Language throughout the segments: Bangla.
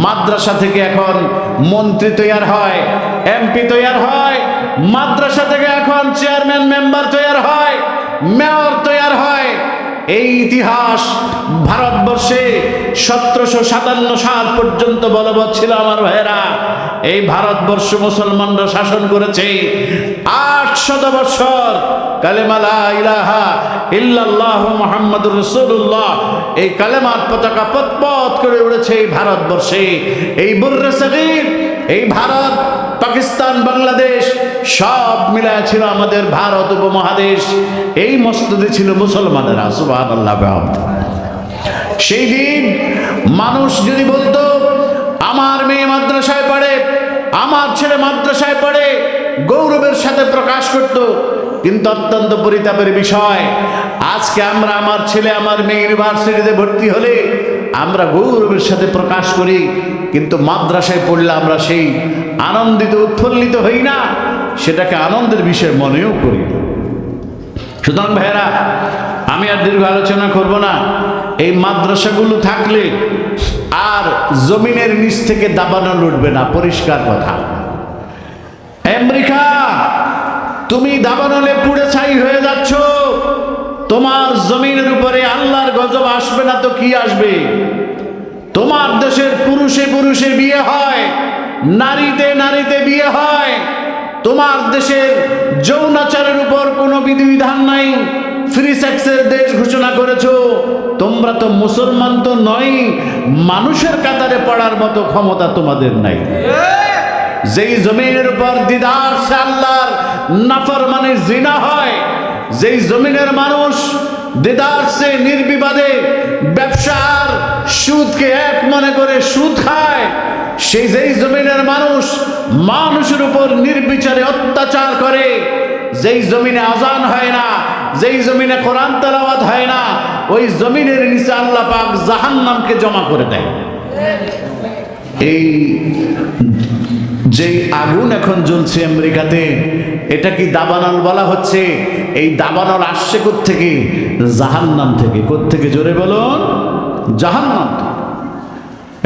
মাদ্রাসা থেকে এখন মন্ত্রী তৈরি হয়, এমপি তৈরি হয়, মাদ্রাসা থেকে এখন চেয়ারম্যান মেম্বার তৈরি হয়, মেয়র তৈরি হয়। এই ইতিহাস ভারতবর্ষে 1757 সাল পর্যন্ত বলবৎ ছিল আমার ভাইয়েরা। এই ভারতবর্ষ মুসলমানরা শাসন করেছে 800 বছর। কালেমা লা ইলাহা ইল্লাল্লাহ মুহাম্মাদুর রাসূলুল্লাহ, এই কালেমার পতাকা পতপত করে উড়েছে এই ভারতবর্ষে। এই বুররে সগীর, এই ভারত, পাকিস্তান, বাংলাদেশ সব মিলায় ছিল আমাদের ভারত উপমহাদেশ। এই মসজিদে ছিল মুসলমানেরা। সুবহানাল্লাহ। সেই দিন মানুষ যদি বলতো আমার মেয়ে মাদ্রাসায় পড়ে, আমার ছেলে মাদ্রাসায় পড়ে, গৌরবের সাথে প্রকাশ করত। কিন্তু অত্যন্ত পরিতাপের বিষয়, আজকে আমরা আমার ছেলে আমার মেয়ে ইউনিভার্সিটিতে ভর্তি হলে আমরা গৌরবের সাথে প্রকাশ করি, কিন্তু মাদ্রাসায় পড়লে আমরা সেই আনন্দিত উৎফুল্লিত হই না, সেটাকে আনন্দের বিষয় মনেও করি। সুতরাং ভাইয়েরা, আমি আর দীর্ঘ আলোচনা করব না। এই মাদ্রাসাগুলো থাকলে আর জমিনের নিচ থেকে দাবানো লুটবে না, পরিষ্কার কথা। আমেরিকা, তুমি দাবানলে পুড়ে ছাই হয়ে যাচ্ছ, তোমার জমিনের উপরে আল্লাহর গজব আসবে না তো কি আসবে? তোমার দেশের পুরুষে পুরুষে বিয়ে হয়, নারীতে নারীতে বিয়ে হয়, তোমার দেশের যৌনাচারের উপর কোনো বিধিবিধান নাই, ফ্রি সেক্সের দেশ ঘোষণা করেছো। তোমরা তো মুসলমান তো নয়, মানুষের কাতারে পড়ার মতো ক্ষমতা তোমাদের নাই। যেই জমিনের উপর দিদার সে আল্লাহর নাফরমানি জিনা হয়, যেই জমিনের মানুষ দিদার সে নির্বিবাদে ব্যবসার সুদকে এক মনে করে সুদ খায়, সেই যেই জমিনের মানুষ মানুষের উপর নির্বিচারে অত্যাচার করে, যেই জমিনে আজান হয় না, যেই জমিনে কোরআন তেলাওয়াত হয় না, ওই জমিনের নিচে আল্লাহ পাক জাহান্নামকে জমা করে দেয়। এই যেই আগুন এখন জ্বলছে আমেরিকাতে, এটা কি দাবানল বলা হচ্ছে? এই দাবানল আসছে কোত্থেকে? জাহান্নাম থেকে। কোত্থেকে? জোরে বলুন, জাহান্নাম।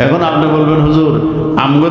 এখন আপনি বলবেন হুজুর আমগো